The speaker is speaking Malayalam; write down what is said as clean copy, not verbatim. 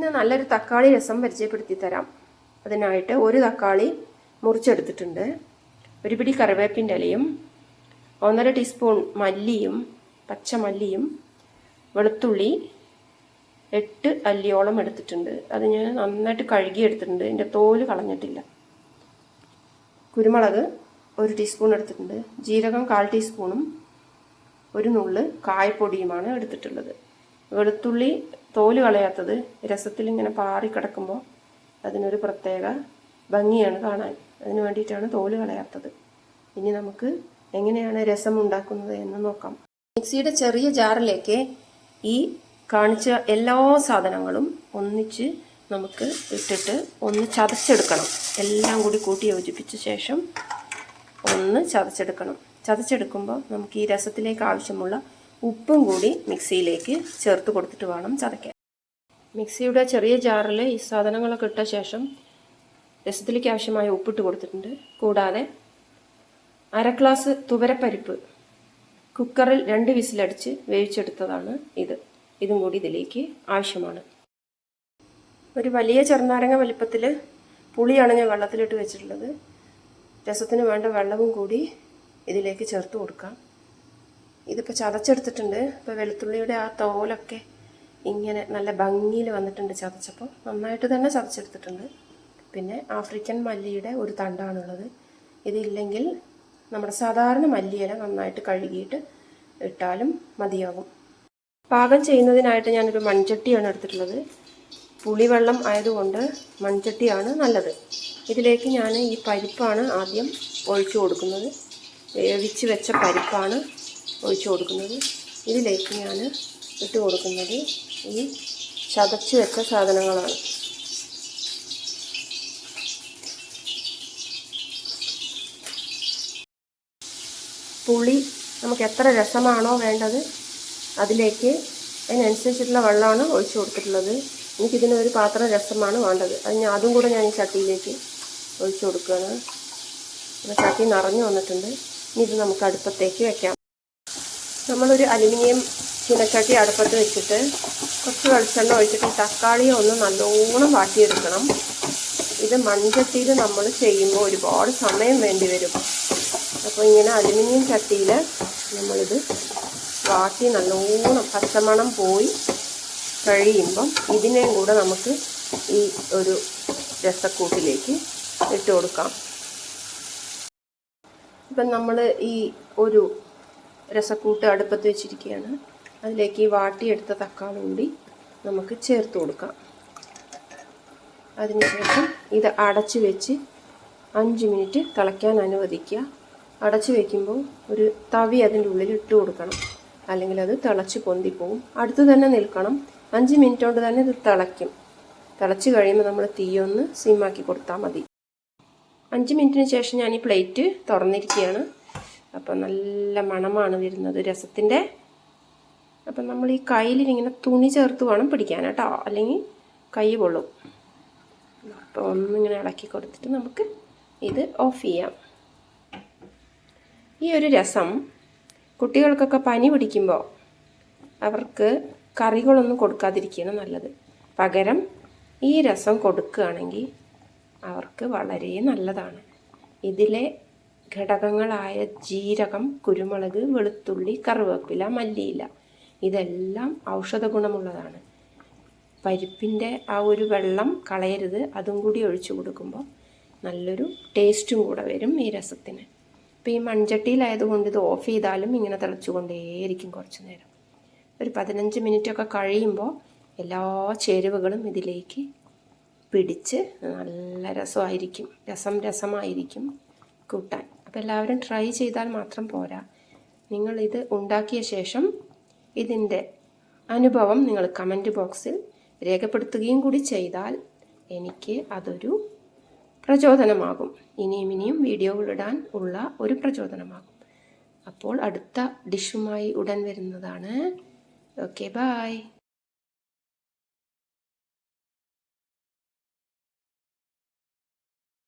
ഇന്ന് നല്ലൊരു തക്കാളി രസം പരിചയപ്പെടുത്തി തരാം. അതിനായിട്ട് ഒരു തക്കാളി മുറിച്ചെടുത്തിട്ടുണ്ട്, ഒരു പിടി കറിവേപ്പിൻ്റെ ഇലയും 1.5 ടീസ്പൂൺ മല്ലിയും പച്ചമല്ലിയും വെളുത്തുള്ളി 8 അല്ലിയോളം എടുത്തിട്ടുണ്ട്. അത് ഞാൻ നന്നായിട്ട് കഴുകി എടുത്തിട്ടുണ്ട്, ഇതിൻ്റെ തോല് കളഞ്ഞിട്ടില്ല. കുരുമുളക് 1 ടീസ്പൂൺ എടുത്തിട്ടുണ്ട്, ജീരകം 1/4 ടീസ്പൂണും ഒരു നുള്ള് കായപ്പൊടിയുമാണ് എടുത്തിട്ടുള്ളത്. വെളുത്തുള്ളി തോല് കളയാത്തത് രസത്തിൽ ഇങ്ങനെ പാറി കിടക്കുമ്പോൾ അതിനൊരു പ്രത്യേക ഭംഗിയാണ് കാണാൻ, അതിന് വേണ്ടിയിട്ടാണ് തോല് കളയാത്തത്. ഇനി നമുക്ക് എങ്ങനെയാണ് രസം ഉണ്ടാക്കുന്നത് എന്ന് നോക്കാം. മിക്സിയുടെ ചെറിയ ജാറിലേക്ക് ഈ കാണിച്ച എല്ലാ സാധനങ്ങളും ഒന്നിച്ച് നമുക്ക് ഇട്ടിട്ട് ഒന്ന് ചതച്ചെടുക്കണം. എല്ലാം കൂടി കൂട്ടി യോജിപ്പിച്ച ശേഷം ഒന്ന് ചതച്ചെടുക്കണം. ചതച്ചെടുക്കുമ്പോൾ നമുക്ക് ഈ രസത്തിലേക്ക് ആവശ്യമുള്ള ഉപ്പും കൂടി മിക്സിയിലേക്ക് ചേർത്ത് കൊടുത്തിട്ട് വേണം ചതയ്ക്കാൻ. മിക്സിയുടെ ചെറിയ ജാറിൽ ഈ സാധനങ്ങളൊക്കെ ഇട്ട ശേഷം രസത്തിലേക്ക് ആവശ്യമായ ഉപ്പിട്ട് കൊടുത്തിട്ടുണ്ട്. കൂടാതെ 1/2 ഗ്ലാസ് തുവരപ്പരിപ്പ് കുക്കറിൽ 2 വിസിലടിച്ച് വേവിച്ചെടുത്തതാണ് ഇതും കൂടി ഇതിലേക്ക് ആവശ്യമാണ്. ഒരു വലിയ ചെറുനാരങ്ങ വലിപ്പത്തിൽ പുളിയാണ് ഞാൻ വെള്ളത്തിലിട്ട് വെച്ചിട്ടുള്ളത്. രസത്തിന് വേണ്ട വെള്ളവും കൂടി ഇതിലേക്ക് ചേർത്ത് കൊടുക്കാം. ഇതിപ്പോൾ ചതച്ചെടുത്തിട്ടുണ്ട്. ഇപ്പോൾ വെളുത്തുള്ളിയുടെ ആ തോലൊക്കെ ഇങ്ങനെ നല്ല ഭംഗിയിൽ വന്നിട്ടുണ്ട്. ചതച്ചപ്പോൾ നന്നായിട്ട് തന്നെ ചതച്ചെടുത്തിട്ടുണ്ട്. പിന്നെ ആഫ്രിക്കൻ മല്ലിയുടെ ഒരു തണ്ടാണുള്ളത്. ഇതില്ലെങ്കിൽ നമ്മുടെ സാധാരണ മല്ലിയില നന്നായിട്ട് കഴുകിയിട്ട് ഇട്ടാലും മതിയാകും. പാകം ചെയ്യുന്നതിനായിട്ട് ഞാനൊരു മൺചട്ടിയാണ് എടുത്തിട്ടുള്ളത്. പുളിവെള്ളം ആയതുകൊണ്ട് മൺചട്ടിയാണ് നല്ലത്. ഇതിലേക്ക് ഞാൻ ഈ പരിപ്പാണ് ആദ്യം ഒഴിച്ചു കൊടുക്കുന്നത്. വേവിച്ച് വെച്ച പരിപ്പാണ് ഒഴിച്ചു കൊടുക്കുന്നത്. ഇതിലേക്ക് ഞാൻ ഇട്ട് കൊടുക്കുന്നത് ഈ ചതച്ച് വെച്ച സാധനങ്ങളാണ്. പുളി നമുക്ക് എത്ര രസമാണോ വേണ്ടത് അതിലേക്ക് അതിനനുസരിച്ചിട്ടുള്ള വെള്ളമാണ് ഒഴിച്ചു കൊടുത്തിട്ടുള്ളത്. എനിക്കിതിന് ഒരു പാത്രം രസമാണ് വേണ്ടത്. അതും കൂടെ ഞാൻ ഈ ചട്ടിയിലേക്ക് ഒഴിച്ചു കൊടുക്കുകയാണ്. ചട്ടി നിറഞ്ഞു വന്നിട്ടുണ്ട്. ഇനി ഇത് നമുക്ക് അടുപ്പത്തേക്ക് വെക്കാം. നമ്മളൊരു അലുമിനിയം ചീനച്ചട്ടി അടുപ്പത്ത് വെച്ചിട്ട് കുറച്ച് വെളിച്ചെണ്ണ ഒഴിച്ചിട്ട് തക്കാളിയെ ഒന്ന് നല്ലോണം വാട്ടിയെടുക്കണം. ഇത് മൺചട്ടിയിൽ നമ്മൾ ചെയ്യുമ്പോൾ ഒരുപാട് സമയം വേണ്ടി വരും. അപ്പോൾ ഇങ്ങനെ അലുമിനിയം ചട്ടിയിൽ നമ്മളിത് വാട്ടി നല്ലോണം പച്ചമണം പോയി കഴിയുമ്പം ഇതിനെയും കൂടെ നമുക്ക് ഈ ഒരു രസക്കൂട്ടിലേക്ക് ഇട്ട് കൊടുക്കാം. ഇപ്പം നമ്മൾ ഈ ഒരു രസക്കൂട്ട് അടുപ്പത്ത് വെച്ചിരിക്കുകയാണ്. അതിലേക്ക് ഈ വാട്ടിയെടുത്ത തക്കാളി കൂടി നമുക്ക് ചേർത്ത് കൊടുക്കാം. അതിനുശേഷം ഇത് അടച്ച് വെച്ച് 5 മിനിറ്റ് തിളയ്ക്കാൻ അനുവദിക്കുക. അടച്ച് വയ്ക്കുമ്പോൾ ഒരു തവി അതിൻ്റെ ഉള്ളിൽ ഇട്ട് കൊടുക്കണം, അല്ലെങ്കിൽ അത് തിളച്ച് പൊന്തിപ്പോവും. അടുത്ത് തന്നെ നിൽക്കണം. 5 മിനിറ്റ് കൊണ്ട് തന്നെ ഇത് തിളയ്ക്കും. തിളച്ച് കഴിയുമ്പോൾ നമ്മൾ തീയൊന്ന് സിമ്മാക്കി കൊടുത്താൽ മതി. 5 മിനിറ്റിന് ശേഷം ഞാൻ ഈ പ്ലേറ്റ് തുറന്നിരിക്കുകയാണ്. അപ്പം നല്ല മണമാണ് വരുന്നത് രസത്തിൻ്റെ. അപ്പം നമ്മൾ ഈ കയ്യിലിങ്ങനെ തുണി ചേർത്ത് വേണം പിടിക്കാൻ കേട്ടോ, അല്ലെങ്കിൽ കൈ പൊള്ളും. അപ്പോൾ ഒന്നിങ്ങനെ ഇളക്കി കൊടുത്തിട്ട് നമുക്ക് ഇത് ഓഫ് ചെയ്യാം. ഈ ഒരു രസം കുട്ടികൾക്കൊക്കെ പനി പിടിക്കുമ്പോൾ അവർക്ക് കറികളൊന്നും കൊടുക്കാതിരിക്കുകയാണ് നല്ലത്. പകരം ഈ രസം കൊടുക്കുകയാണെങ്കിൽ അവർക്ക് വളരെ നല്ലതാണ്. ഇതിലെ ഘടകങ്ങളായ ജീരകം, കുരുമുളക്, വെളുത്തുള്ളി, കറിവേപ്പില, മല്ലിയില ഇതെല്ലാം ഔഷധ ഗുണമുള്ളതാണ്. പരിപ്പിൻ്റെ ആ ഒരു വെള്ളം കളയരുത്, അതും കൂടി ഒഴിച്ചു കൊടുക്കുമ്പോൾ നല്ലൊരു ടേസ്റ്റും കൂടെ വരും ഈ രസത്തിന്. ഇപ്പോൾ ഈ മൺചട്ടിയിലായതുകൊണ്ട് ഇത് ഓഫ് ചെയ്താലും ഇങ്ങനെ തിളച്ചുകൊണ്ടേയിരിക്കും കുറച്ച് നേരം. ഒരു 15 മിനിറ്റൊക്കെ കഴിയുമ്പോൾ എല്ലാ ചേരുവകളും ഇതിലേക്ക് പിടിച്ച് നല്ല രസമായിരിക്കും. രസമായിരിക്കും കൂട്ടാൻ. അപ്പോൾ എല്ലാവരും ട്രൈ ചെയ്താൽ മാത്രം പോരാ, നിങ്ങളിത് ഉണ്ടാക്കിയ ശേഷം ഇതിൻ്റെ അനുഭവം നിങ്ങൾ കമൻറ്റ് ബോക്സിൽ രേഖപ്പെടുത്തുകയും കൂടി ചെയ്താൽ എനിക്ക് അതൊരു പ്രചോദനമാകും. ഇനിയും വീഡിയോകൾ ഇടാൻ ഉള്ള ഒരു പ്രചോദനമാകും. അപ്പോൾ അടുത്ത ഡിഷുമായി ഉടൻ വരുന്നതാണ്. Okay, by.